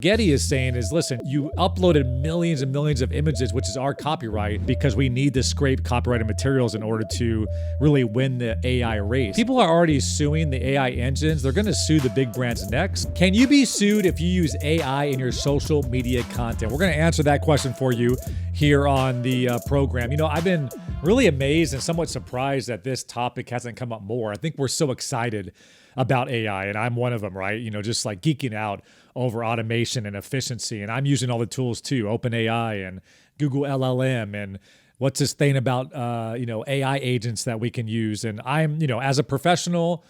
Getty is saying is, listen, you uploaded millions and millions of images, which is our copyright, because we need to scrape copyrighted materials in order to really win the AI race. People are already suing the AI engines. They're going to sue the big brands next. Can you be sued if you use AI in your social media content? We're going to answer that question for you here on the program. You know, I've been really amazed and somewhat surprised that this topic hasn't come up more. I think we're so excited about AI, and I'm one of them, right? You know, just like geeking out over automation and efficiency. And I'm using all the tools too, OpenAI and Google LLM and what's this thing about, AI agents that we can use. And I'm, as professionals,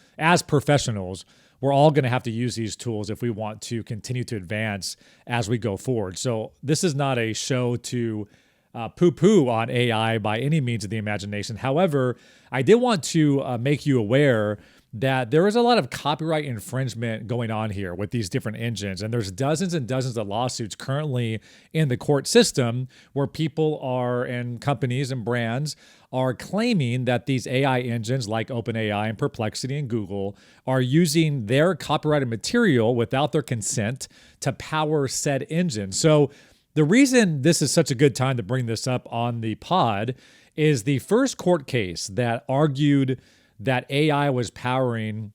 we're all going to have to use these tools if we want to continue to advance as we go forward. So this is not a show to poo-poo on AI by any means of the imagination. However, I did want to make you aware that there is a lot of copyright infringement going on here with these different engines. And there's dozens and dozens of lawsuits currently in the court system where people are, and companies and brands are claiming that these AI engines like OpenAI and Perplexity and Google are using their copyrighted material without their consent to power said engine. So the reason this is such a good time to bring this up on the pod is the first court case that argued that AI was powering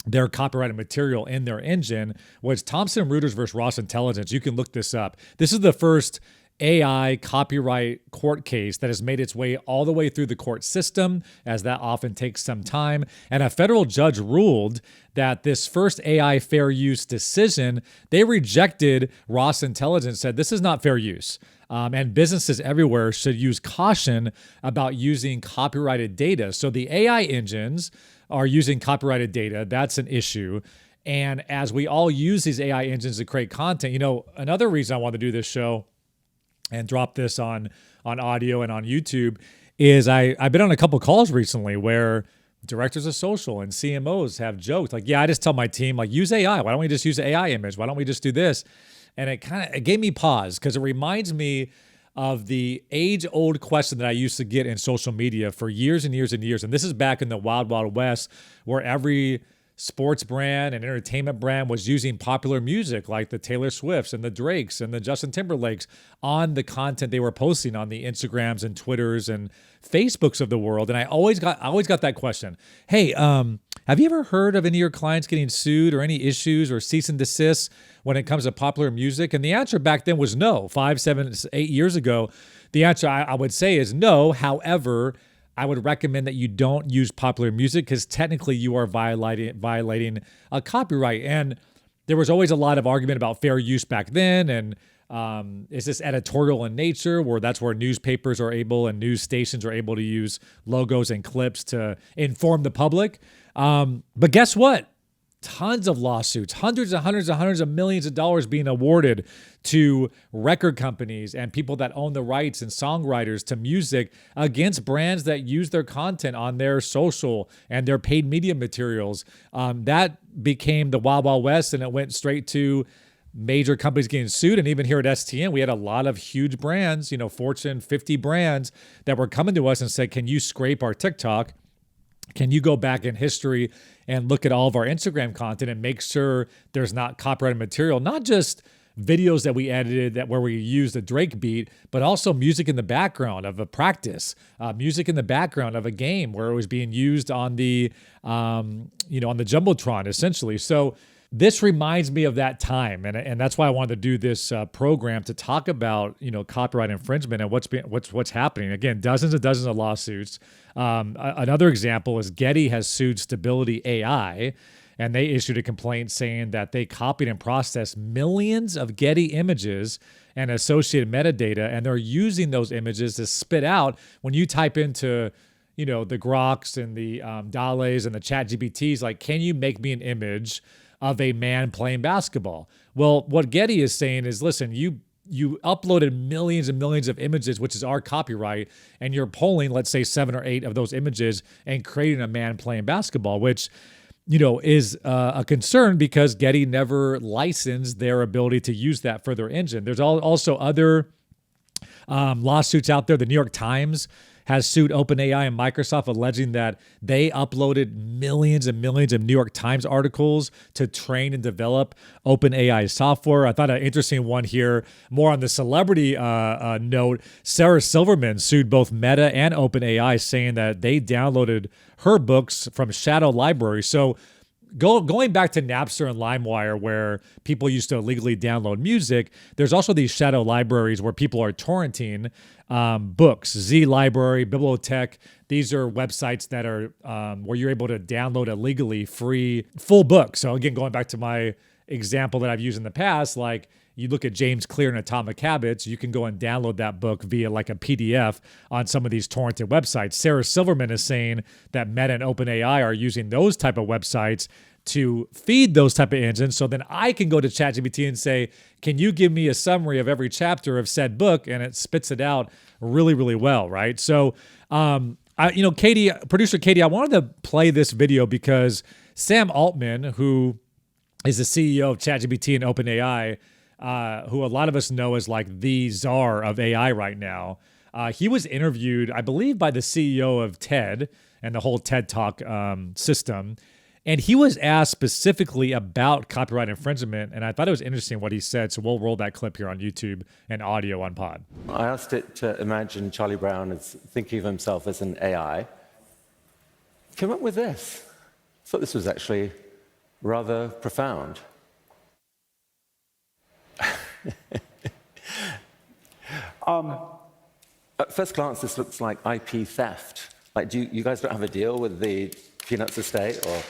their copyrighted material in their engine was Thomson Reuters versus Ross Intelligence. You can look this up. This is the first AI copyright court case that has made its way all the way through the court system, as that often takes some time. And a federal judge ruled that this first AI fair use decision, they rejected Ross Intelligence, said this is not fair use. And businesses everywhere should use caution about using copyrighted data. So the AI engines are using copyrighted data. That's an issue. And as we all use these AI engines to create content, another reason I want to do this show and drop this on audio and on YouTube is I've been on a couple calls recently where directors of social and CMOs have joked like, yeah, I just tell my team, like, use AI. Why don't we just use the AI image? Why don't we just do this? And it gave me pause because it reminds me of the age-old question that I used to get in social media for years and years and years. And this is back in the Wild Wild West, where every sports brand and entertainment brand was using popular music like the Taylor Swifts and the Drakes and the Justin Timberlakes on the content they were posting on the Instagrams and Twitters and Facebooks of the world. And I always got that question. Hey, have you ever heard of any of your clients getting sued or any issues or cease and desist when it comes to popular music? And the answer back then was no. 5, 7, 8 years ago, the answer I would say is no. However, I would recommend that you don't use popular music because technically you are violating a copyright. And there was always a lot of argument about fair use back then. And is this editorial in nature, where that's where newspapers are able and news stations are able to use logos and clips to inform the public? But guess what? Tons of lawsuits, hundreds of millions of dollars being awarded to record companies and people that own the rights and songwriters to music against brands that use their content on their social and their paid media materials. That became the Wild Wild West, and it went straight to major companies getting sued. And even here at STN, we had a lot of huge brands, Fortune 50 brands that were coming to us and said, can you scrape our TikTok? Can you go back in history and look at all of our Instagram content and make sure there's not copyrighted material, not just videos that we edited where we used a Drake beat, but also music in the background of a practice, music in the background of a game where it was being used on the, on the Jumbotron, essentially. So this reminds me of that time, and that's why I wanted to do this program to talk about copyright infringement and what's happening. Again, dozens and dozens of lawsuits. Another example is Getty has sued Stability AI, and they issued a complaint saying that they copied and processed millions of Getty images and associated metadata, and they're using those images to spit out when you type into the Groks and the Dales and the ChatGPTs, like, can you make me an image of a man playing basketball? Well, what Getty is saying is, listen, you uploaded millions and millions of images, which is our copyright, and you're pulling, let's say, 7 or 8 of those images and creating a man playing basketball, which, is a concern because Getty never licensed their ability to use that for their engine. There's also other lawsuits out there. The New York Times has sued OpenAI and Microsoft, alleging that they uploaded millions and millions of New York Times articles to train and develop OpenAI software. I thought an interesting one here, more on the celebrity note. Sarah Silverman sued both Meta and OpenAI, saying that they downloaded her books from shadow libraries. So going back to Napster and LimeWire, where people used to illegally download music, there's also these shadow libraries where people are torrenting books. Z Library, Bibliotech. These are websites that are where you're able to download illegally free full books. So again, going back to my example that I've used in the past, like you look at James Clear and Atomic Habits, you can go and download that book via like a PDF on some of these torrented websites. Sarah Silverman is saying that Meta and OpenAI are using those type of websites to feed those type of engines. So then I can go to ChatGPT and say, can you give me a summary of every chapter of said book? And it spits it out really, really well, right? So, Katie, producer Katie, I wanted to play this video because Sam Altman, who is the CEO of ChatGPT and OpenAI, who a lot of us know as like the czar of AI right now. He was interviewed, I believe, by the CEO of TED and the whole TED Talk system. And he was asked specifically about copyright infringement. And I thought it was interesting what he said. So we'll roll that clip here on YouTube and audio on Pod. I asked it to imagine Charlie Brown as thinking of himself as an AI. Came up with this. Thought this was actually rather profound. At first glance, this looks like IP theft. Like, you guys don't have a deal with the Peanuts estate, or?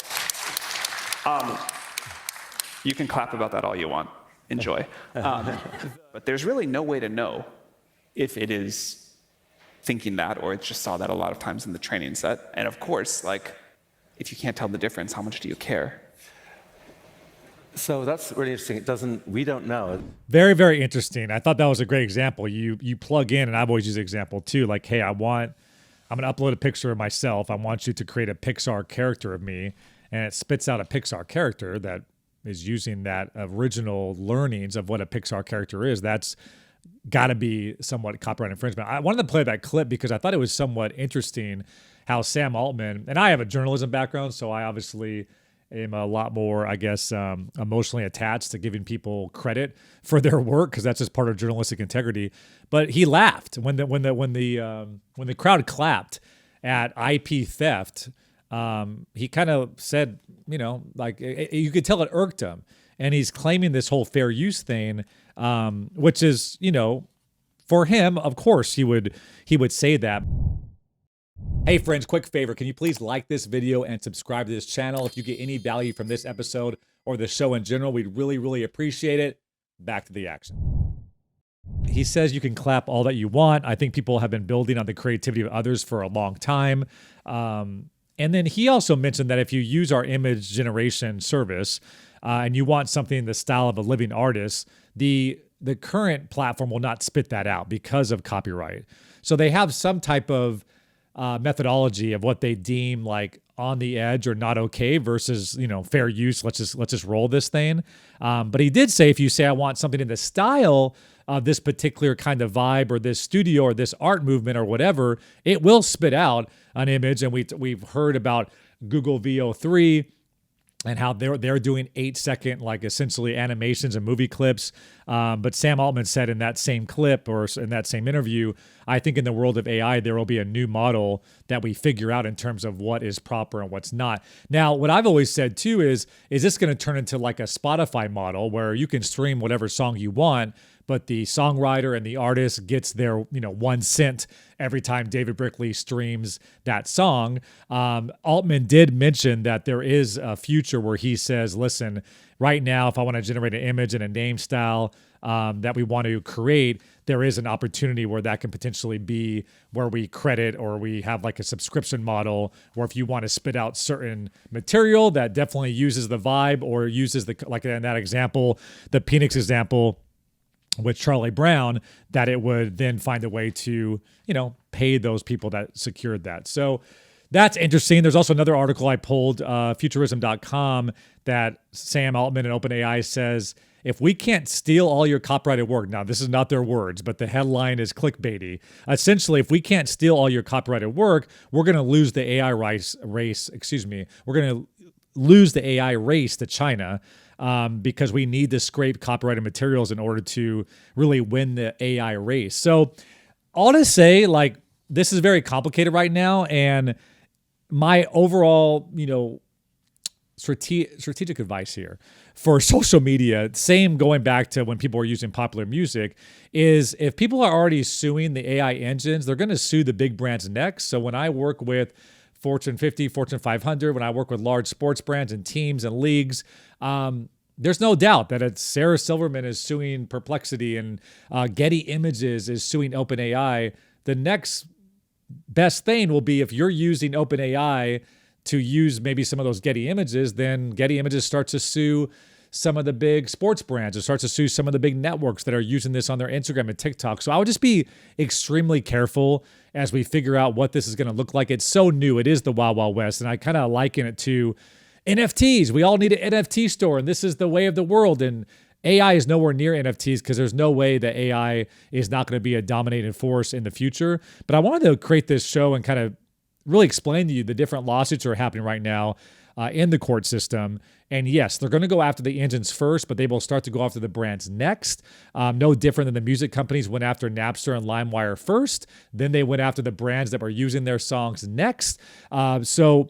You can clap about that all you want. Enjoy. But there's really no way to know if it is thinking that or it just saw that a lot of times in the training set. And of course, like, if you can't tell the difference, how much do you care? So that's really interesting. We don't know. Very, very interesting. I thought that was a great example. You plug in, and I've always used the example too, like, hey, I'm going to upload a picture of myself. I want you to create a Pixar character of me. And it spits out a Pixar character that is using that original learnings of what a Pixar character is. That's got to be somewhat copyright infringement. I wanted to play that clip because I thought it was somewhat interesting how Sam Altman, and I have a journalism background, so I obviously am a lot more, I guess, emotionally attached to giving people credit for their work because that's just part of journalistic integrity. But he laughed when the crowd clapped at IP theft. He kind of said, like you could tell it irked him, and he's claiming this whole fair use thing, which is, for him, of course, he would say that. Hey friends, quick favor. Can you please like this video and subscribe to this channel? If you get any value from this episode or the show in general, we'd really, really appreciate it. Back to the action. He says you can clap all that you want. I think people have been building on the creativity of others for a long time. And then he also mentioned that if you use our image generation service and you want something in the style of a living artist, the current platform will not spit that out because of copyright. So they have some type of methodology of what they deem like on the edge or not okay versus, fair use. Let's just roll this thing. But he did say, if you say, I want something in the style of this particular kind of vibe or this studio or this art movement or whatever, it will spit out an image. And we've heard about Google VO3 and how they're doing 8-second, like essentially animations and movie clips. But Sam Altman said in that same clip or in that same interview, I think in the world of AI, there will be a new model that we figure out in terms of what is proper and what's not. Now, what I've always said too is this going to turn into like a Spotify model where you can stream whatever song you want, but the songwriter and the artist gets their 1 cent every time David Brickley streams that song. Altman did mention that there is a future where he says, listen, right now, if I want to generate an image and a name style that we want to create, there is an opportunity where that can potentially be where we credit or we have like a subscription model where if you want to spit out certain material that definitely uses the vibe or uses like in that example, the Phoenix example, with Charlie Brown, that it would then find a way to, pay those people that secured that. So that's interesting. There's also another article I pulled, futurism.com, that Sam Altman and OpenAI says if we can't steal all your copyrighted work, now this is not their words, but the headline is clickbaity. Essentially, if we can't steal all your copyrighted work, we're going to lose the AI race. We're going to lose the AI race to China because we need to scrape copyrighted materials in order to really win the AI race. So all to say, like, this is very complicated right now, and my overall, strategic advice here for social media, same going back to when people were using popular music, is if people are already suing the AI engines, they're going to sue the big brands next. So when I work with Fortune 50, Fortune 500, when I work with large sports brands and teams and leagues, there's no doubt that it's Sarah Silverman is suing Perplexity and Getty Images is suing OpenAI. The next best thing will be if you're using OpenAI to use maybe some of those Getty Images, then Getty Images starts to sue some of the big sports brands. It starts to sue some of the big networks that are using this on their Instagram and TikTok. So I would just be extremely careful as we figure out what this is going to look like. It's so new. It is the Wild Wild West. And I kind of liken it to NFTs. We all need an NFT store, and this is the way of the world. And AI is nowhere near NFTs because there's no way that AI is not going to be a dominating force in the future. But I wanted to create this show and kind of really explain to you the different lawsuits that are happening right now in the court system. And yes, they're going to go after the engines first, but they will start to go after the brands next. No different than the music companies went after Napster and LimeWire first. Then they went after the brands that were using their songs next. So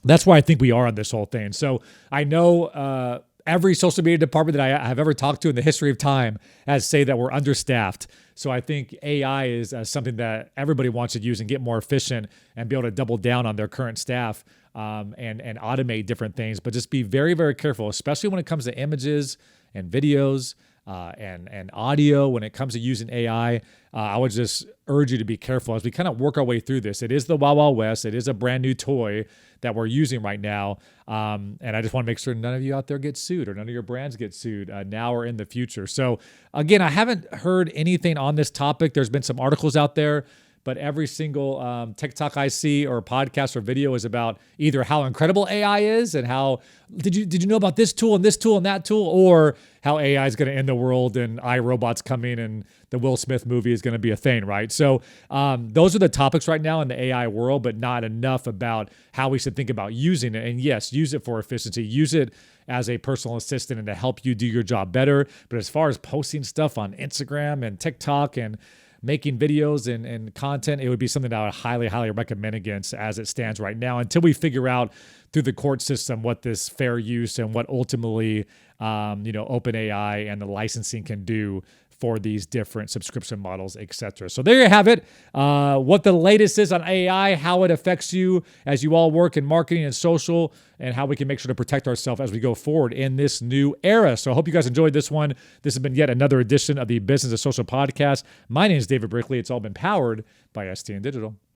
that's why I think we are on this whole thing. So I know every social media department that I have ever talked to in the history of time has say that we're understaffed. So I think AI is something that everybody wants to use and get more efficient and be able to double down on their current staff and automate different things. But just be very, very careful, especially when it comes to images and videos and audio. When it comes to using AI, I would just urge you to be careful as we kind of work our way through this. It is the Wild Wild West. It is a brand new toy that we're using right now. And I just want to make sure none of you out there get sued or none of your brands get sued now or in the future. So again, I haven't heard anything on this topic. There's been some articles out there, but every single TikTok I see or podcast or video is about either how incredible AI is and how did you know about this tool and this tool and that tool, or how AI is going to end the world and iRobot's coming and the Will Smith movie is going to be a thing, right? So those are the topics right now in the AI world, but not enough about how we should think about using it. And yes, use it for efficiency. Use it as a personal assistant and to help you do your job better. But as far as posting stuff on Instagram and TikTok and making videos and content, it would be something that I would highly, highly recommend against as it stands right now until we figure out through the court system what this fair use and what ultimately, OpenAI and the licensing can do for these different subscription models, etc. So there you have it. What the latest is on AI, how it affects you as you all work in marketing and social, and how we can make sure to protect ourselves as we go forward in this new era. So I hope you guys enjoyed this one. This has been yet another edition of the Business of Social podcast. My name is David Brickley. It's all been powered by STN Digital.